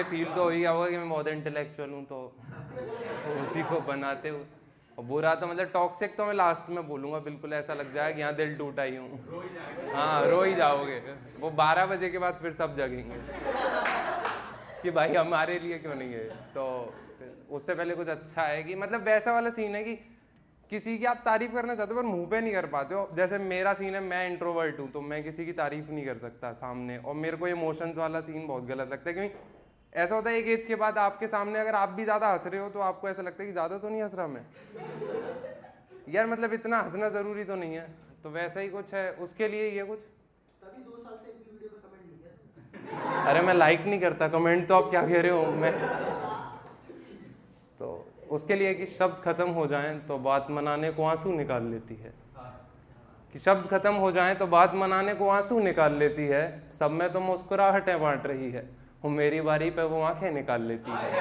Feel तो हो ही गया होगा कि मैं बहुत इंटेलेक्चुअल हूँ, तो उसी को बनाते हुए। और बुरा तो मतलब टॉक्सिक तो मैं लास्ट में बोलूँगा, बिल्कुल ऐसा लग जाएगा कि यहाँ दिल टूटा ही हूँ। हाँ, रो ही जाओगे। वो 12 बजे के बाद फिर सब जगेंगे कि भाई हमारे लिए क्यों नहीं है। तो उससे पहले कुछ अच्छा है कि मतलब वैसा वाला सीन है कि किसी की आप तारीफ करना चाहते हो पर मुंह पे नहीं कर पाते हो। जैसे मेरा सीन है, मैं इंट्रोवर्ट हूँ तो मैं किसी की तारीफ नहीं कर सकता सामने, और मेरे को इमोशंस वाला सीन बहुत गलत लगता है। क्योंकि ऐसा होता है एक एज के बाद आपके सामने अगर आप भी ज़्यादा हंस रहे हो तो आपको ऐसा लगता है कि ज़्यादा तो नहीं हंस रहा मैं यार, मतलब इतना हंसना ज़रूरी तो नहीं है। तो वैसा ही कुछ है, उसके लिए ये कुछ। तभी 2 साल से एक भी वीडियो पे कमेंट नहीं किया। अरे मैं लाइक नहीं करता कमेंट, तो आप क्या कह रहे हो मैं। तो उसके लिए कि शब्द खत्म हो जाएं तो बात मनाने को आंसू निकाल लेती है, कि शब्द खत्म हो जाएं तो बात मनाने को आंसू निकाल लेती है। सब में तो मुस्कुराहटें बांट रही है, वो मेरी बारी पे वो आंखें निकाल लेती है।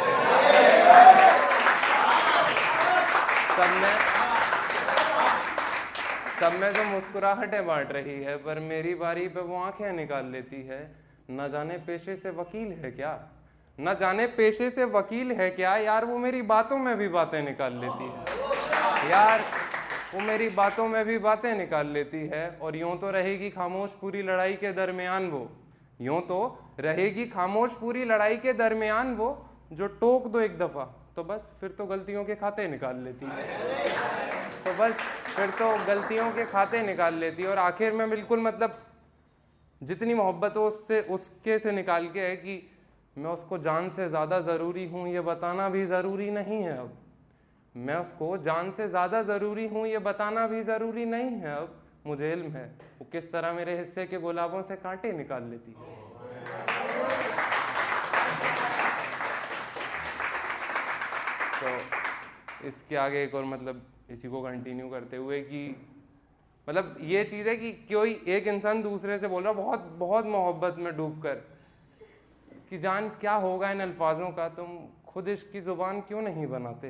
सब में तो मुस्कुराहटें बांट रही है, पर मेरी बारी पे वो आंखें निकाल लेती है। न जाने पेशे से वकील है क्या, न जाने पेशे से वकील है क्या, यार वो मेरी बातों में भी बातें निकाल लेती है। यार वो मेरी बातों में भी बातें निकाल लेती है। और यूं तो रहेगी खामोश पूरी लड़ाई के दरमियान वो, यूं तो रहेगी खामोश पूरी लड़ाई के दरमियान वो, जो टोक दो एक दफा तो बस फिर तो गलतियों के खाते निकाल लेती है। तो बस फिर तो गलतियों के खाते निकाल लेती है। और आखिर में बिल्कुल मतलब जितनी मोहब्बत हो उससे उसके से निकाल के है कि मैं उसको जान से ज़्यादा ज़रूरी हूँ ये बताना भी ज़रूरी नहीं है अब। मैं उसको जान से ज़्यादा ज़रूरी हूँ ये बताना भी ज़रूरी नहीं है अब। मुझे इल्म है वो किस तरह मेरे हिस्से के गुलाबों से कांटे निकाल लेती है। तो इसके आगे एक और मतलब इसी को कंटिन्यू करते हुए कि मतलब ये चीज़ है कि कोई एक इंसान दूसरे से बोल रहा बहुत बहुत मोहब्बत में डूबकर कि जान क्या होगा इन अल्फाजों का, तुम खुद इश्क की ज़ुबान क्यों नहीं बनाते,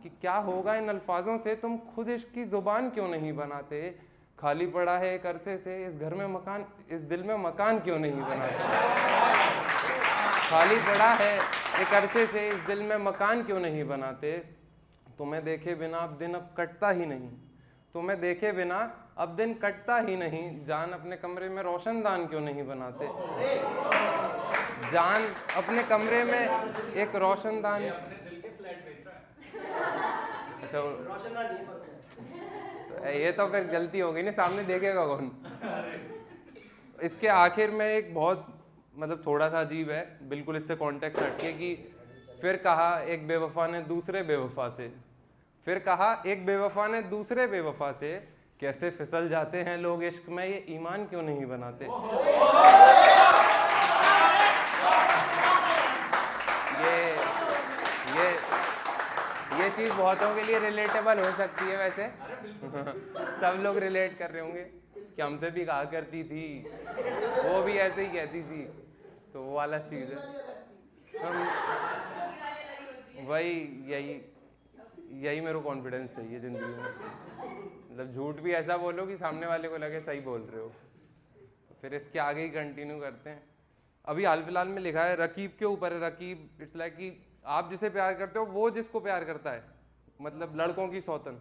कि क्या होगा इन अल्फाजों से तुम खुद इश्क की ज़ुबान क्यों नहीं बनाते। खाली पड़ा है एक अरसे से इस घर में मकान, इस दिल में मकान क्यों नहीं बनाते। खाली पड़ा है एक अरसे से इस दिल में मकान क्यों नहीं बनाते। तुम्हें देखे बिना अब दिन अब कटता ही नहीं, तुम्हें देखे बिना अब दिन कटता ही नहीं। जान अपने कमरे में रोशनदान क्यों नहीं बनाते, जान अपने कमरे में एक रोशनदान। अच्छा रोशनदान नहीं पर तो ये तो फिर गलती हो गई ना, सामने देखेगा कौन। इसके आखिर में एक बहुत मतलब थोड़ा सा अजीब है, बिल्कुल इससे कॉन्टेक्स्ट हटके कि फिर कहा एक बेवफा ने दूसरे बेवफा से, फिर कहा एक बेवफा ने दूसरे बेवफा से, कैसे फिसल जाते हैं लोग इश्क में ये ईमान क्यों नहीं बनाते। ये चीज़ बहुतों के लिए रिलेटेबल हो सकती है वैसे। सब लोग रिलेट कर रहे होंगे कि हमसे भी कहा करती थी, वो भी ऐसे ही कहती थी, तो वो वाला चीज़ है। वही यही मेरे को कॉन्फिडेंस चाहिए ज़िंदगी में, मतलब झूठ भी ऐसा बोलो कि सामने वाले को लगे सही बोल रहे हो। तो फिर इसके आगे ही कंटिन्यू करते हैं। अभी हाल फिलहाल में लिखा है रकीब के ऊपर है। रकीब इट्स लाइक कि आप जिसे प्यार करते हो वो जिसको प्यार करता है, मतलब लड़कों की सौतन,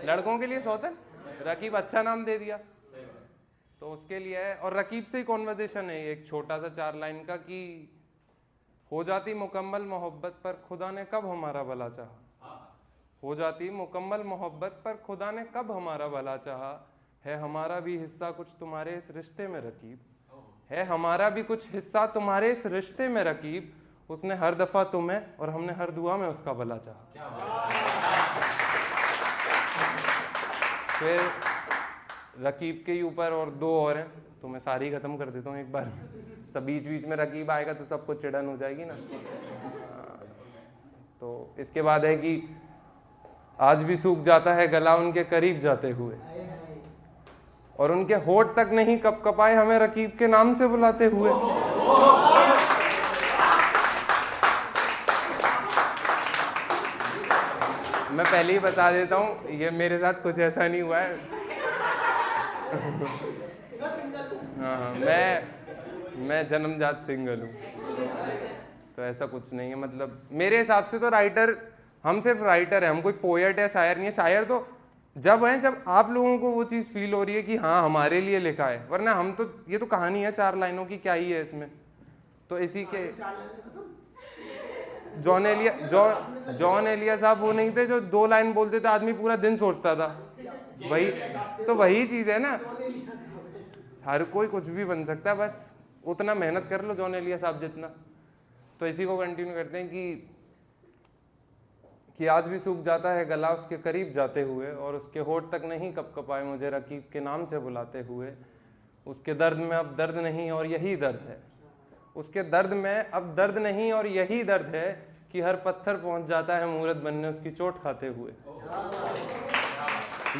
लड़कों के लिए सौतन। रकीब अच्छा नाम दे दिया तो उसके लिए है। और रकीब से ही कॉन्वर्सेशन है एक छोटा सा 4 लाइन का कि हो जाती मुकम्मल मोहब्बत पर खुदा ने कब हमारा भला चाहा, हो जाती मुकम्मल मोहब्बत पर खुदा ने कब हमारा भला चाहा। है हमारा भी हिस्सा कुछ तुम्हारे इस रिश्ते में रकीब, है हमारा भी कुछ हिस्सा तुम्हारे इस रिश्ते में रकीब। उसने हर दफ़ा तुम्हें और हमने हर दुआ में उसका भला चाहा। फिर रकीब के ऊपर और 2 और हैं, तो मैं सारी ख़त्म कर देता हूँ एक बार। सब बीच बीच में रकीब आएगा तो सबको चिड़न हो जाएगी ना। तो इसके बाद है कि आज भी सूख जाता है गला उनके करीब जाते हुए, और उनके होठ तक नहीं कपकपाए हमें रकीब के नाम से बुलाते हुए। मैं पहले ही बता देता हूँ ये मेरे साथ कुछ ऐसा नहीं हुआ है। हाँ, मैं जन्मजात सिंगल हूँ। तो ऐसा कुछ नहीं है, मतलब मेरे हिसाब से तो राइटर, हम सिर्फ राइटर हैं, हम कोई पोएट या शायर नहीं है। शायर तो जब हैं जब आप लोगों को वो चीज़ फील हो रही है कि हाँ हमारे लिए लिखा है, वरना हम तो, ये तो कहानी है 4 लाइनों की, क्या ही है इसमें। तो इसी के जॉन एलिया साहब वो नहीं थे जो 2 लाइन बोलते थे, आदमी पूरा दिन सोचता था। वही तो, वही चीज़ है ना, हर कोई कुछ भी बन सकता है, बस उतना मेहनत कर लो जॉन एलिया साहब जितना। तो इसी को कंटिन्यू करते हैं कि आज भी सूख जाता है गला उसके करीब जाते हुए, और उसके होठ तक नहीं कपकपाए मुझे रकीब के नाम से बुलाते हुए। उसके दर्द में अब दर्द नहीं और यही दर्द है, उसके दर्द में अब दर्द नहीं और यही दर्द है कि हर पत्थर पहुंच जाता है मूरत बनने उसकी चोट खाते हुए।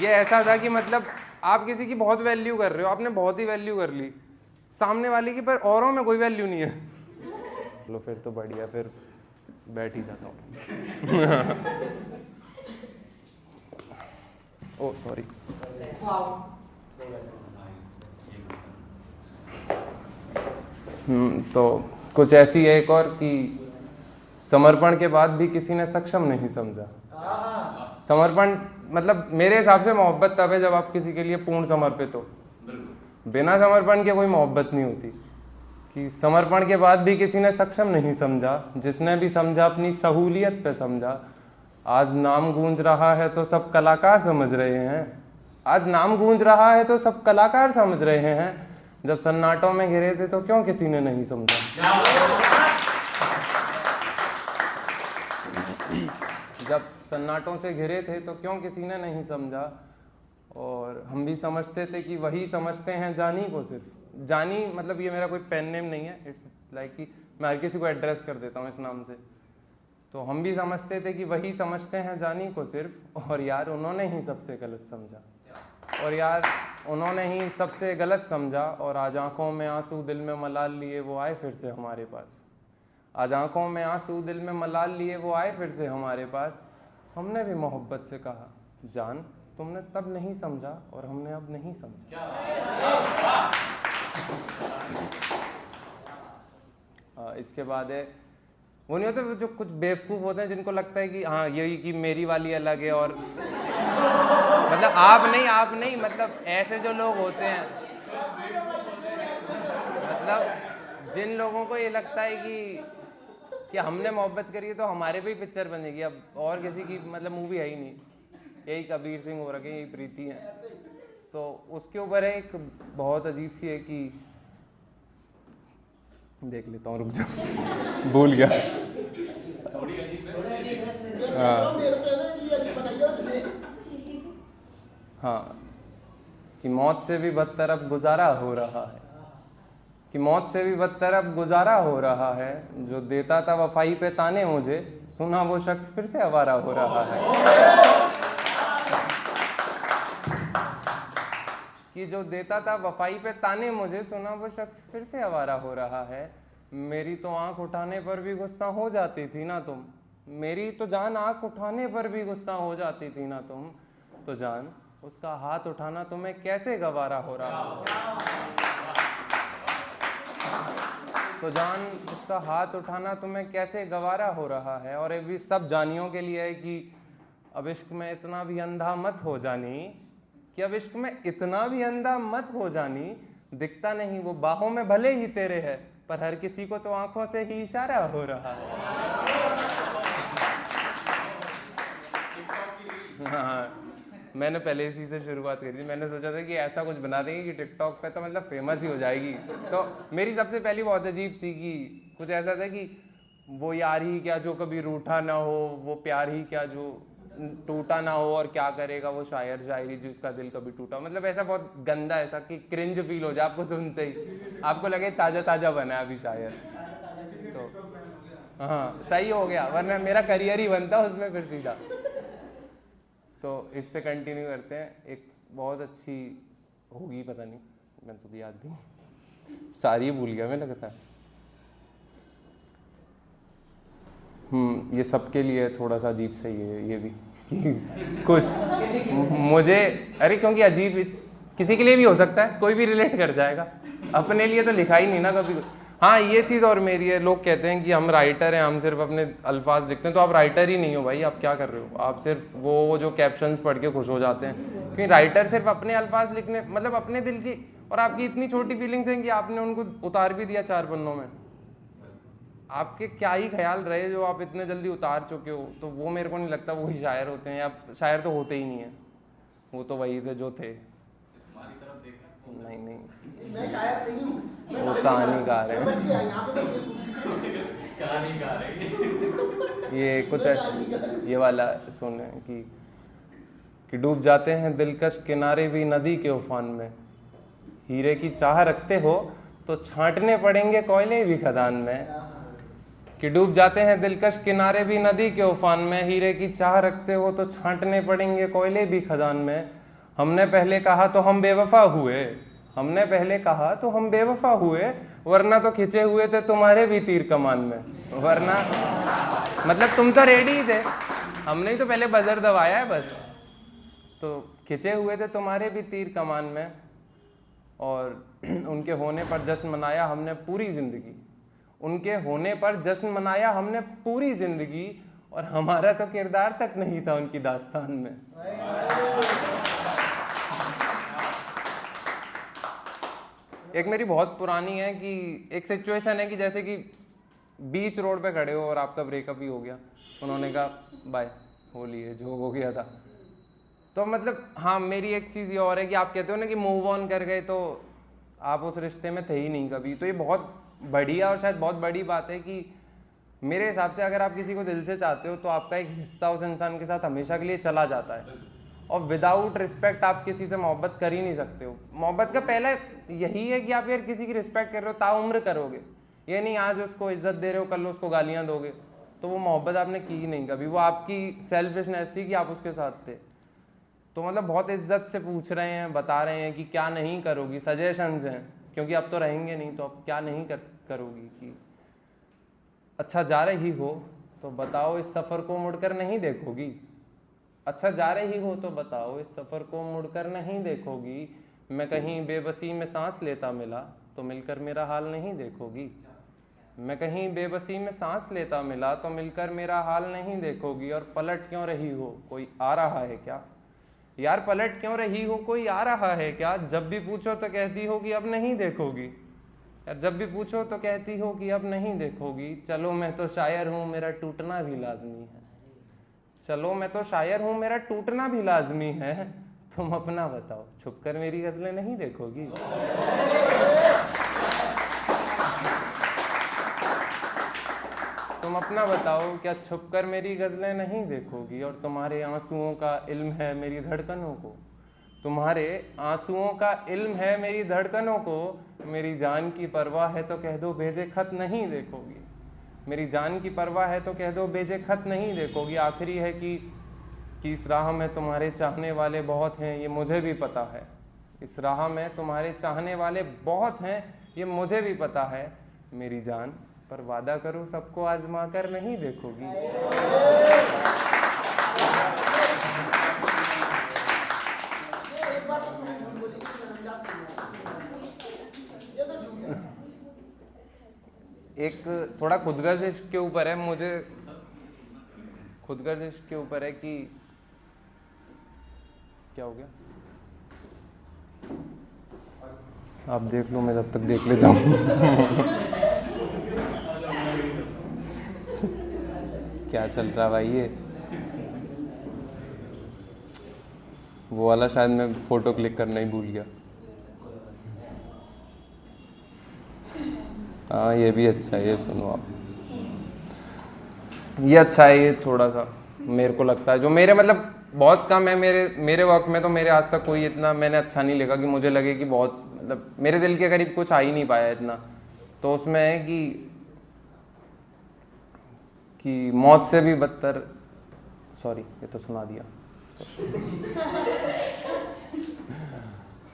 ये ऐसा था कि मतलब आप किसी की बहुत वैल्यू कर रहे हो, आपने बहुत ही वैल्यू कर ली सामने वाले की, पर औरों में कोई वैल्यू नहीं है। लो फिर तो बढ़िया, फिर बैठ ही जाता हूँ। ओ सॉरी। तो कुछ ऐसी है एक और कि समर्पण के बाद भी किसी ने सक्षम नहीं समझा। समर्पण मतलब मेरे हिसाब से मोहब्बत तब है जब आप किसी के लिए पूर्ण समर्पित हो। बिना समर्पण के कोई मोहब्बत नहीं होती। कि समर्पण के बाद भी किसी ने सक्षम नहीं समझा, जिसने भी समझा अपनी सहूलियत पे समझा। आज नाम गूंज रहा है तो सब कलाकार समझ रहे हैं, आज नाम गूंज रहा है तो सब कलाकार समझ रहे हैं। जब सन्नाटों में घिरे थे तो क्यों किसी ने नहीं समझा। जब सन्नाटों से घिरे थे तो क्यों किसी ने नहीं समझा। और हम भी समझते थे कि वही समझते हैं जानी को सिर्फ। जानी मतलब ये मेरा कोई पेन नेम नहीं है, इट्स लाइक कि मैं हर किसी को एड्रेस कर देता हूँ इस नाम से। तो हम भी समझते थे कि वही समझते हैं जानी को सिर्फ, और यार उन्होंने ही सबसे गलत समझा। और यार उन्होंने ही सबसे गलत समझा। और आज आंखों में आंसू दिल में मलाल लिए वो आए फिर से हमारे पास। आज आंखों में आंसू दिल में मलाल लिए वो आए फिर से हमारे पास। हमने भी मोहब्बत से कहा जान तुमने तब नहीं समझा, और हमने अब नहीं समझा। इसके बाद है वो नहीं होते जो कुछ बेवकूफ़ होते हैं जिनको लगता है कि हाँ यही कि मेरी वाली अलग है, और मतलब आप नहीं मतलब ऐसे जो लोग होते हैं, मतलब जिन लोगों को ये लगता है कि हमने मोहब्बत करी है तो हमारे पे ही पिक्चर बनेगी, अब और किसी की मतलब मूवी है ही नहीं। यही कबीर सिंह हो रखे, यही प्रीति है। तो उसके ऊपर एक बहुत अजीब सी है कि देख लेता हूँ, रुक जाओ भूल गया। हाँ कि मौत से भी बदतर अब गुजारा हो रहा है, कि मौत से भी बदतर अब गुजारा हो रहा है। जो देता था वफाई पे ताने मुझे, सुना वो शख्स फिर से आवारा हो रहा है। कि जो देता था वफाई पे ताने मुझे, सुना वो शख्स फिर से आवारा हो रहा है। मेरी तो आंख उठाने पर भी गुस्सा हो जाती थी ना तुम, मेरी तो जान आंख उठाने पर भी गुस्सा हो जाती थी ना तुम। तो जान उसका हाथ उठाना तुम्हें कैसे गवारा हो रहा है। तो जान उसका हाथ उठाना तुम्हें कैसे गवारा हो रहा है। और ये भी सब जानियों के लिए है कि अब इश्क में इतना भी अंधा मत हो जानी, कि अब इश्क में इतना भी अंधा मत हो जानी। दिखता नहीं वो बाहों में भले ही तेरे है, पर हर किसी को तो आंखों से ही इशारा हो रहा है। हाँ मैंने पहले इसी से शुरुआत करी थी। मैंने सोचा था कि ऐसा कुछ बना देंगे कि टिकटॉक पे तो मतलब फेमस ही हो जाएगी। तो मेरी सबसे पहली बहुत अजीब थी कि कुछ ऐसा था कि वो यार ही क्या जो कभी रूठा ना हो, वो प्यार ही क्या जो टूटा ना हो, और क्या करेगा वो शायर शायरी जिसका दिल कभी टूटा। मतलब ऐसा बहुत गंदा, ऐसा कि क्रिंज फील हो जाए आपको सुनते ही, आपको लगे ताज़ा ताज़ा बना है अभी शायर। तो हाँ सही हो गया, वरना मेरा करियर ही बनता उसमें फिर सीधा। तो इससे कंटिन्यू करते हैं। एक बहुत अच्छी होगी, पता नहीं, मैं तो याद भी नहीं, सारी भूल गया मैं लगता है। ये सबके लिए थोड़ा सा अजीब सही है ये भी कि कुछ मुझे, अरे क्योंकि अजीब किसी के लिए भी हो सकता है, कोई भी रिलेट कर जाएगा, अपने लिए तो लिखा ही नहीं ना कभी। हाँ ये चीज़ और मेरी है, लोग कहते हैं कि हम राइटर हैं, हम सिर्फ अपने अल्फाज लिखते हैं, तो आप राइटर ही नहीं हो भाई, आप क्या कर रहे हो, आप सिर्फ वो जो कैप्शंस पढ़ के खुश हो जाते हैं। क्योंकि राइटर सिर्फ अपने अल्फाज लिखने, मतलब अपने दिल की, और आपकी इतनी छोटी फीलिंग्स हैं कि आपने उनको उतार भी दिया 4 पन्नों में। आपके क्या ही ख्याल रहे जो आप इतने जल्दी उतार चुके हो, तो वो मेरे को नहीं लगता वही शायर होते हैं, या शायर तो होते ही नहीं है, वो तो वही थे जो थे। नहीं मैं शायर नहीं हूँ, वो कहानीकार है। बच गया यहाँ पे, बस कहानीकार है ये कुछ ये वाला सुने कि डूब जाते हैं दिलकश किनारे भी नदी के उफान में, हीरे की चाह रखते हो तो छांटने पड़ेंगे कोयले भी खदान में। कि डूब जाते हैं दिलकश किनारे भी नदी के उफान में, हीरे की चाह रखते हो तो छांटने पड़ेंगे कोयले भी खदान में। हमने पहले कहा तो हम बेवफा हुए, हमने पहले कहा तो हम बेवफा हुए, वरना तो खिंचे हुए थे तुम्हारे भी तीर कमान में। वरना मतलब तुम तो रेडी ही थे, हमने ही तो पहले बजर दबाया है बस, तो खिंचे हुए थे तुम्हारे भी तीर कमान में। और उनके होने पर जश्न मनाया हमने पूरी जिंदगी, उनके होने पर जश्न मनाया हमने पूरी जिंदगी, और हमारा तो किरदार तक नहीं था उनकी दास्तान में। एक मेरी बहुत पुरानी है कि एक सिचुएशन है कि जैसे कि बीच रोड पे खड़े हो और आपका ब्रेकअप ही हो गया, उन्होंने कहा बाय, हो लिए जो हो गया था। तो मतलब हाँ मेरी एक चीज़ ये और है कि आप कहते हो ना कि मूव ऑन कर गए, तो आप उस रिश्ते में थे ही नहीं कभी। तो ये बहुत बढ़िया और शायद बहुत बड़ी बात है कि मेरे हिसाब से अगर आप किसी को दिल से चाहते हो तो आपका एक हिस्सा उस इंसान के साथ हमेशा के लिए चला जाता है, और विदाउट रिस्पेक्ट आप किसी से मोहब्बत कर ही नहीं सकते हो। मोहब्बत का पहला यही है कि आप यार किसी की रिस्पेक्ट कर रहे हो, ताउम्र करोगे, ये नहीं आज उसको इज्जत दे रहे हो कल उसको गालियाँ दोगे, तो वो मोहब्बत आपने की ही नहीं कभी, वो आपकी सेल्फिशनेस थी कि आप उसके साथ थे। तो मतलब बहुत इज्जत से पूछ रहे हैं, बता रहे हैं कि क्या नहीं करोगी, सजेशंस हैं, क्योंकि अब तो रहेंगे नहीं, तो अब क्या नहीं करोगी कि अच्छा जा रही हो तो बताओ इस सफ़र को मुड़कर नहीं देखोगी, अच्छा जा रही हो तो बताओ इस सफ़र को मुड़कर नहीं देखोगी, मैं कहीं बेबसी में सांस लेता मिला तो मिलकर मेरा हाल नहीं देखोगी, मैं कहीं बेबसी में सांस लेता मिला तो मिलकर मेरा हाल नहीं देखोगी, और पलट क्यों रही हो कोई आ रहा है क्या, यार पलट क्यों रही हो कोई आ रहा है क्या, जब भी पूछो तो कहती हो कि अब नहीं देखोगी, यार जब भी पूछो तो कहती हो कि अब नहीं देखोगी, चलो मैं तो शायर हूँ मेरा टूटना भी लाजमी है, चलो मैं तो शायर हूँ मेरा टूटना भी लाजमी है, तुम अपना बताओ छुपकर मेरी गजलें नहीं देखोगी। तुम अपना बताओ क्या छुपकर मेरी गजलें नहीं देखोगी, और तुम्हारे आंसुओं का इल्म है मेरी धड़कनों को, तुम्हारे आंसुओं का इल्म है मेरी धड़कनों को, मेरी जान की परवाह है तो कह दो भेजे खत नहीं देखोगी, मेरी जान की परवाह है तो कह दो भेजे खत नहीं देखोगी। आखिरी है कि इस राह में तुम्हारे चाहने वाले बहुत हैं ये मुझे भी पता है, इस राह में तुम्हारे चाहने वाले बहुत हैं ये मुझे भी पता है, मेरी जान पर वादा करो सबको आजमा कर नहीं देखोगी। एक बार तो तुम्हें झूठ बोली कि शर्मजात नहीं है। ये तो झूठ है। एक थोड़ा खुदगर्ज इश्क के ऊपर है, मुझे खुदगर्ज इश्क के ऊपर है कि क्या हो गया, आप देख लो मैं जब तक देख लेता हूँ। क्या चल रहा भाई ये, वो वाला शायद मैं फोटो क्लिक करना ही भूल गया। हाँ ये भी अच्छा है, ये सुनो आप, ये अच्छा है, ये थोड़ा सा मेरे को लगता है जो मेरे मतलब बहुत कम है मेरे वक्त में, तो मेरे आज तक कोई इतना मैंने अच्छा नहीं लिखा कि मुझे लगे कि बहुत मतलब मेरे दिल के करीब कुछ आ ही नहीं पाया इतना। तो उसमें है कि मौत से भी बदतर, सॉरी ये तो सुना दिया,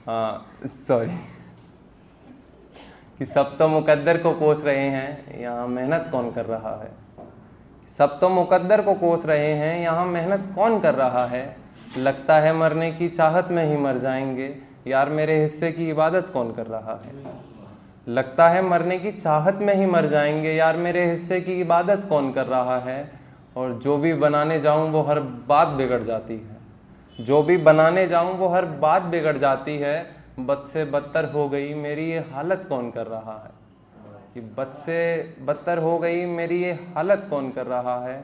हाँ सॉरी, कि सब तो मुकद्दर को कोस रहे हैं यहाँ मेहनत कौन कर रहा है, सब तो मुकद्दर को कोस रहे हैं यहाँ मेहनत कौन कर रहा है, लगता है मरने की चाहत में ही मर जाएंगे, यार मेरे हिस्से की इबादत कौन कर रहा है। लगता है मरने की चाहत में ही मर जाएंगे, यार मेरे हिस्से की इबादत कौन कर रहा है। और जो भी बनाने जाऊं वो हर बात बिगड़ जाती है, जो भी बनाने जाऊं वो हर बात बिगड़ जाती है। बद से बदतर हो गई मेरी ये हालत कौन कर रहा है, कि बद से बदतर हो गई मेरी ये हालत कौन कर रहा है।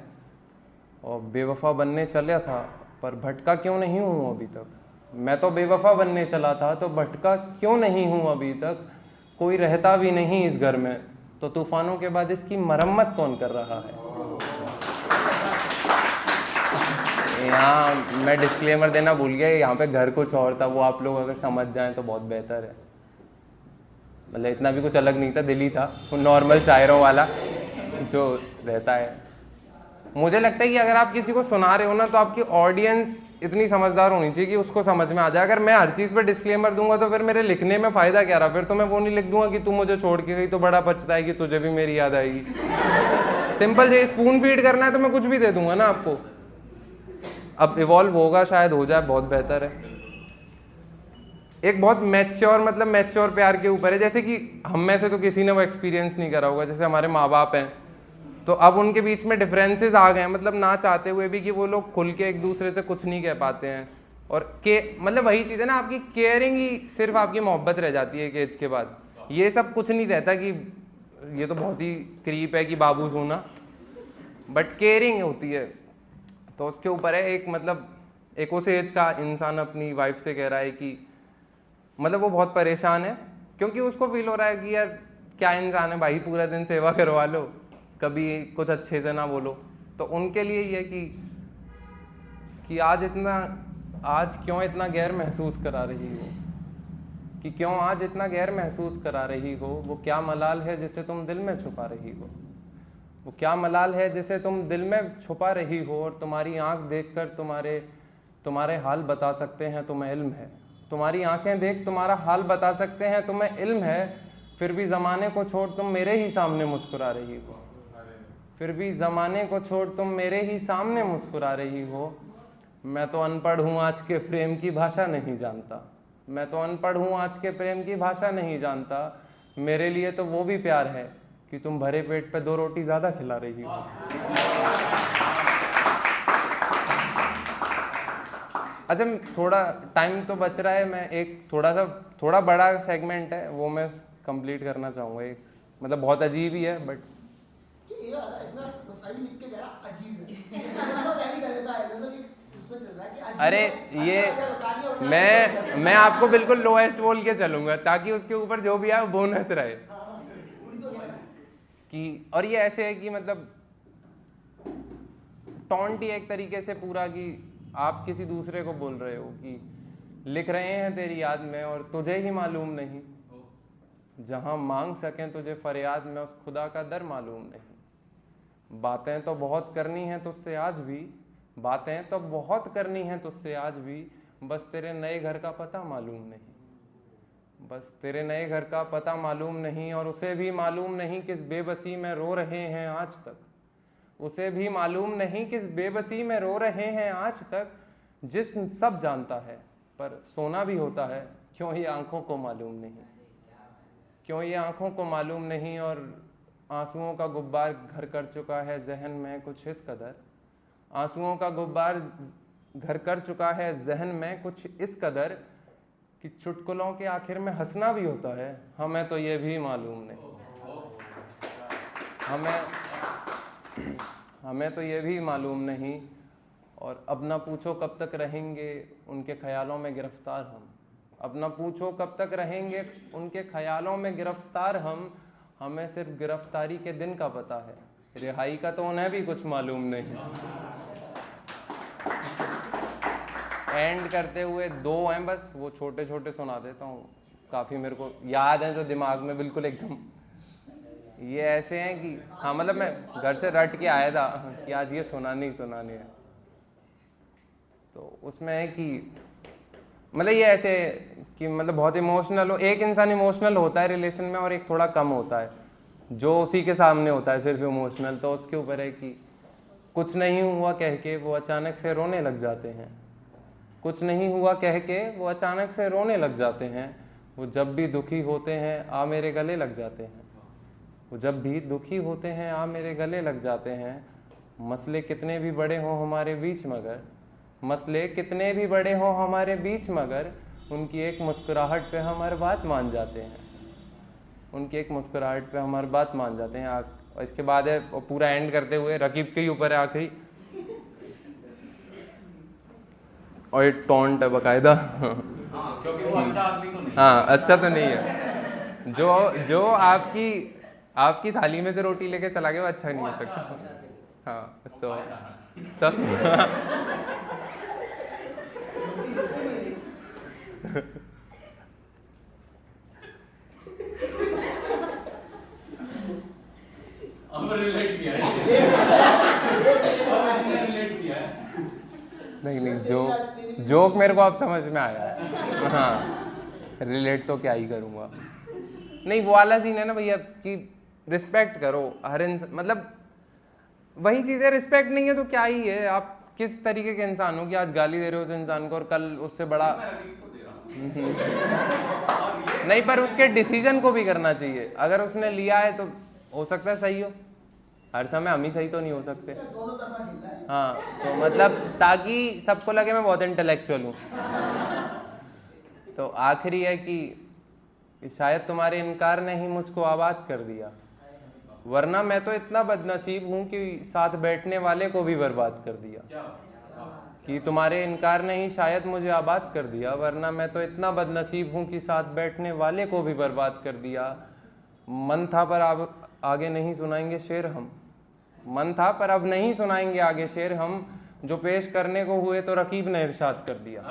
और बेवफा बनने चला था पर भटका क्यों नहीं हूँ अभी तक। मैं तो बेवफा बनने चला था तो भटका क्यों नहीं हूँ अभी तक। कोई रहता भी नहीं इस घर में तो तूफानों के बाद इसकी मरम्मत कौन कर रहा है। यहाँ मैं डिस्क्लेमर देना भूल गया, यहाँ पे घर कुछ और था, वो आप लोग अगर समझ जाएं तो बहुत बेहतर है। मतलब इतना भी कुछ अलग नहीं था, दिल ही था, वो नॉर्मल शायरों वाला जो रहता है। मुझे लगता है कि अगर आप किसी को सुना रहे हो ना तो आपकी ऑडियंस इतनी समझदार होनी चाहिए कि उसको समझ में आ जाए। अगर मैं हर चीज़ पे डिस्क्लेमर दूंगा तो फिर मेरे लिखने में फ़ायदा क्या रहा। फिर तो मैं वो नहीं लिख दूंगा कि तू मुझे छोड़ के गई तो बड़ा पछताएगी, तुझे भी मेरी याद आएगी। सिंपल जे स्पून फीड करना है तो मैं कुछ भी दे दूंगा ना आपको। अब इवॉल्व होगा, शायद हो जाए, बहुत बेहतर है। एक बहुत मैच्योर, मतलब मैच्योर प्यार के ऊपर है। जैसे कि हम में से तो किसी ने वो एक्सपीरियंस नहीं करा होगा, जैसे हमारे माँ बाप हैं तो अब उनके बीच में डिफरेंसेस आ गए हैं, मतलब ना चाहते हुए भी, कि वो लोग खुल के एक दूसरे से कुछ नहीं कह पाते हैं। और के मतलब वही चीज़ है ना, आपकी केयरिंग ही सिर्फ आपकी मोहब्बत रह जाती है एक एज के बाद। ये सब कुछ नहीं रहता कि ये तो बहुत ही क्रीप है कि बाबू सोना, बट केयरिंग होती है। तो उसके ऊपर है एक, मतलब एक उस एज का इंसान अपनी वाइफ से कह रहा है कि मतलब वो बहुत परेशान है क्योंकि उसको फील हो रहा है कि यार क्या इंसान है भाई, पूरा दिन सेवा करवा लो, कभी कुछ अच्छे से ना बोलो। तो उनके लिए ये कि आज क्यों इतना गैर महसूस करा रही हो, कि क्यों आज इतना गैर महसूस करा रही हो। वो क्या मलाल है जिसे तुम दिल में छुपा रही हो, वो क्या मलाल है जिसे तुम दिल में छुपा रही हो। और तुम्हारी आंख देखकर तुम्हारे हाल बता सकते हैं तुम्हें इल्म है, तुम्हारी आंखें देख तुम्हारा हाल बता सकते हैं तुम्हें इल्म है। फिर भी ज़माने को छोड़ तुम मेरे ही सामने मुस्कुरा रही हो, फिर भी ज़माने को छोड़ तुम मेरे ही सामने मुस्कुरा रही हो। मैं तो अनपढ़ हूँ आज के प्रेम की भाषा नहीं जानता, मैं तो अनपढ़ हूँ आज के प्रेम की भाषा नहीं जानता। मेरे लिए तो वो भी प्यार है कि तुम भरे पेट पे 2 रोटी ज़्यादा खिला रही हो। अच्छा, थोड़ा टाइम तो बच रहा है, मैं एक थोड़ा बड़ा सेगमेंट है वो मैं कंप्लीट करना चाहूँगा। एक मतलब बहुत अजीब ही है बट अरे ये मैं आपको बिल्कुल लोएस्ट बोल के चलूंगा ताकि उसके ऊपर जो भी आए वो बोनस रहे। कि और ये ऐसे है कि मतलब टॉन्ट ही एक तरीके से पूरा, कि आप किसी दूसरे को बोल रहे हो कि लिख रहे हैं तेरी याद में और तुझे ही मालूम नहीं, जहां मांग सकें तुझे फरियाद में उस खुदा का दर मालूम नहीं। बातें तो बहुत करनी है तुझसे आज भी, बातें तो बहुत करनी है तुझसे आज भी, बस तेरे नए घर का पता मालूम नहीं, बस तेरे नए घर का पता मालूम नहीं। और उसे भी मालूम नहीं किस बेबसी में रो रहे हैं आज तक, उसे भी मालूम नहीं किस बेबसी में रो रहे हैं आज तक। जिस्म सब जानता है पर सोना भी होता है, क्यों ये आंखों को मालूम नहीं, क्यों ये आंखों को मालूम नहीं। और आंसुओं का गुब्बार घर कर चुका है जहन में कुछ इस कदर, आंसुओं का गुब्बार घर कर चुका है जहन में कुछ इस कदर, कि चुटकुलों के आखिर में हंसना भी होता है, हमें तो ये भी मालूम नहीं, हमें तो ये भी मालूम नहीं। और अब ना पूछो कब तक रहेंगे उनके ख्यालों में गिरफ्तार हम, अब ना पूछो कब तक रहेंगे उनके ख्यालों में गिरफ्तार हम। हमें सिर्फ गिरफ्तारी के दिन का पता है, रिहाई का तो उन्हें भी कुछ मालूम नहीं। एंड करते हुए 2 हैं बस, वो छोटे छोटे सुना देता हूँ, काफ़ी मेरे को याद है जो दिमाग में बिल्कुल एकदम ये ऐसे हैं कि हाँ, मतलब मैं घर से रट के आया था कि आज ये सुनानी है। तो उसमें है कि मतलब ये ऐसे कि मतलब बहुत इमोशनल हो, एक इंसान इमोशनल होता है रिलेशन में और एक थोड़ा कम होता है जो उसी के सामने होता है सिर्फ इमोशनल। तो उसके ऊपर है कि कुछ नहीं हुआ कह के वो अचानक से रोने लग जाते हैं, कुछ नहीं हुआ कह के वो अचानक से रोने लग जाते हैं। वो जब भी दुखी होते हैं आ मेरे गले लग जाते हैं। वो जब भी दुखी होते हैं आ मेरे गले लग जाते हैं। मसले कितने भी बड़े हों हमारे बीच मगर, मसले कितने भी बड़े हों हमारे बीच मगर, उनकी एक मुस्कुराहट पे हम हर बात मान जाते हैं। उनकी एक मुस्कुराहट पे हम हर बात मान जाते हैं। इसके बाद है पूरा एंड करते हुए रकीब के ही ऊपर है आखिरी, और ये टॉन्ट है बकायदा। क्योंकि वो अच्छा आदमी तो नहीं। हाँ अच्छा तो नहीं है। जो आपकी थाली में से रोटी लेके चला गया वो अच्छा नहीं हो सकता। हाँ तो सब अब रिलेट किया है। रिलेट किया है। नहीं जोक मेरे को अब समझ में आया है। हाँ रिलेट तो क्या ही करूँगा। नहीं वो वाला सीन है ना भैया कि रिस्पेक्ट करो हर इंसान, मतलब वही चीज़ है। रिस्पेक्ट नहीं है तो क्या ही है। आप किस तरीके के इंसान हो कि आज गाली दे रहे हो उस इंसान को और कल उससे बड़ा नहीं, पर उसके डिसीजन को भी करना चाहिए। अगर उसने लिया है तो हो सकता है सही हो, हर समय हम ही सही तो नहीं हो सकते। दोनों तरफा खेल रहा है। हाँ तो मतलब ताकि सबको लगे मैं बहुत इंटेलेक्चुअल हूँ। तो आखिरी है कि शायद तुम्हारे इनकार ने ही मुझको आबाद कर दिया, वरना मैं तो इतना बदनसीब हूँ कि साथ बैठने वाले को भी बर्बाद कर दिया। कि तुम्हारे इनकार ने ही शायद मुझे आबाद कर दिया, वरना मैं तो इतना बदनसीब हूँ कि साथ बैठने वाले को भी बर्बाद कर दिया। मन था पर अब आगे नहीं सुनाएंगे शेर हम, मन था पर अब नहीं सुनाएंगे आगे शेर हम, जो पेश करने को हुए तो रकीब ने इरशाद कर दिया।